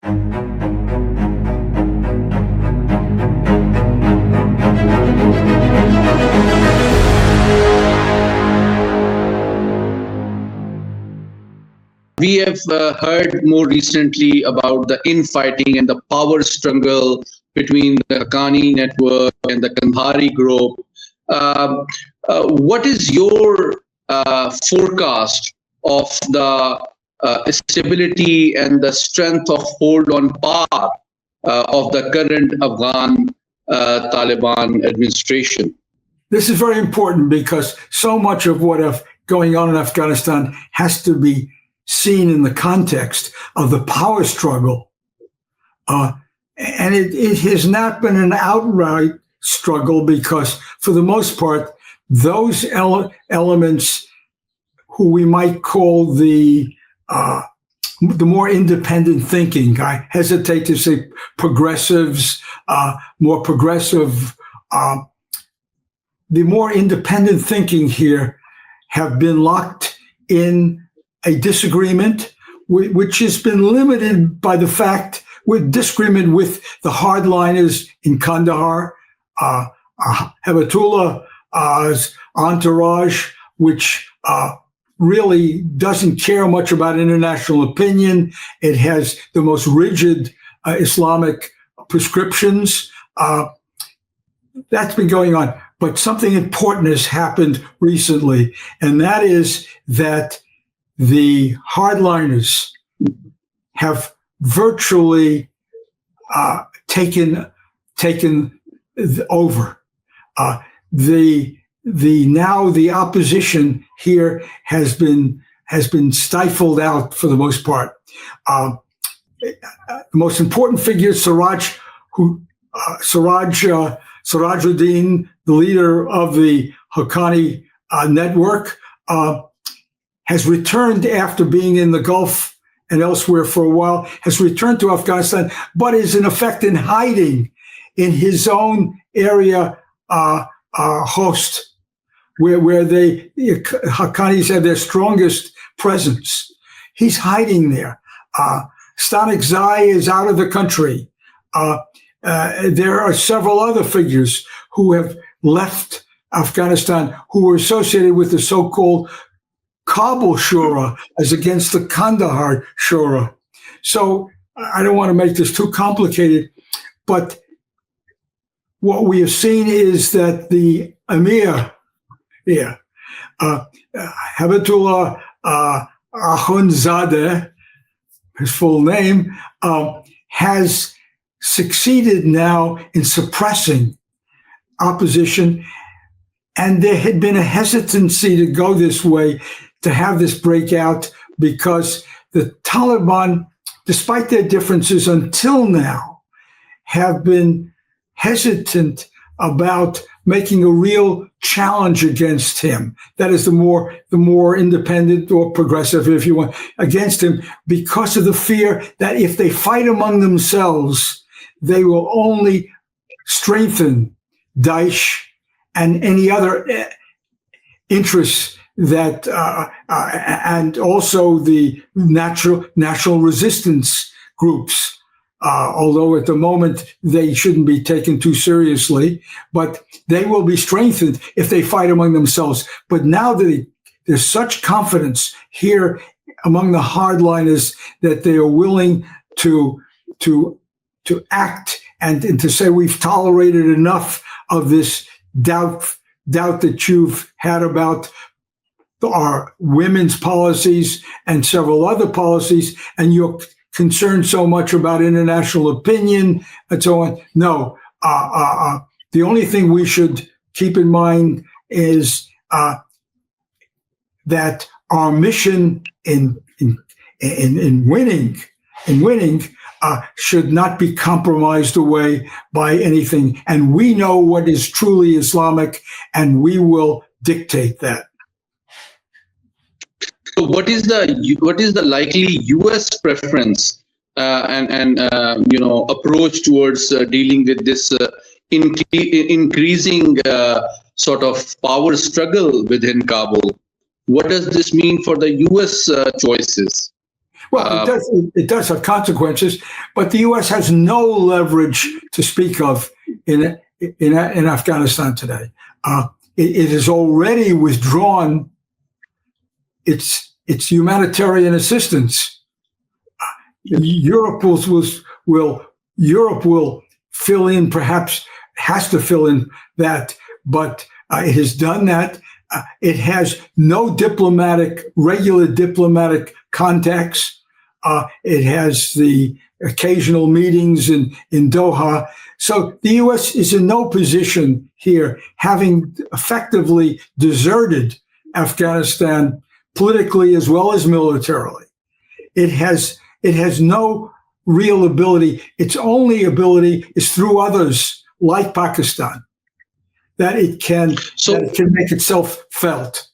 We have heard more recently about the infighting and the power struggle between the Haqqani network and the Kandahari group. What is your forecast of the stability and the strength of hold on power of the current Afghan Taliban administration? This is very important because so much of what is going on in Afghanistan has to be seen in the context of the power struggle. And it has not been an outright struggle because, for the most part, those elements who we might call the more independent thinking, I hesitate to say progressives, more progressive, the more independent thinking here have been locked in a disagreement, which has been limited by the fact with disagreement with the hardliners in Kandahar, Hibatullah's entourage, which really doesn't care much about international opinion. It has the most rigid Islamic prescriptions. That's been going on. But something important has happened recently, and that is that the hardliners have virtually taken over. The opposition here has been stifled out for the most part. The most important figure, Sirajuddin, the leader of the Haqqani network, has returned after being in the Gulf and elsewhere for a while, has returned to Afghanistan, but is in effect in hiding in his own area host, where the Haqqanis have their strongest presence. He's hiding there. Stanek Zai is out of the country. There are several other figures who have left Afghanistan who were associated with the so-called Kabul Shura as against the Kandahar Shura. So I don't want to make this too complicated, but what we have seen is that the Emir, Hibatullah Akhundzadeh, his full name, has succeeded now in suppressing opposition. And there had been a hesitancy to go this way, to have this breakout, because the Taliban, despite their differences until now, have been hesitant about making a real challenge against him. That is the more independent or progressive, if you want, against him, because of the fear that if they fight among themselves, they will only strengthen Daesh and any other interests that, and also the national resistance groups. Although at the moment they shouldn't be taken too seriously, but they will be strengthened if they fight among themselves. But now there's such confidence here among the hardliners that they are willing to act and to say, we've tolerated enough of this doubt that you've had about our women's policies and several other policies, and you're concerned so much about international opinion and so on. No, the only thing we should keep in mind is that our mission in winning should not be compromised away by anything. And we know what is truly Islamic, and we will dictate that. So what is the likely U.S. preference and approach towards dealing with this increasing sort of power struggle within Kabul? What does this mean for the U.S. choices? Well, it does have consequences, but the U.S. has no leverage to speak of in Afghanistan today. It has already withdrawn its humanitarian assistance. Europe will fill in, perhaps has to fill in that, but it has done that. It has no regular diplomatic contacts. It has the occasional meetings in Doha. So the U.S. is in no position here, having effectively deserted Afghanistan politically as well as militarily. It has no real ability. Its only ability is through others like Pakistan, that it can make itself felt.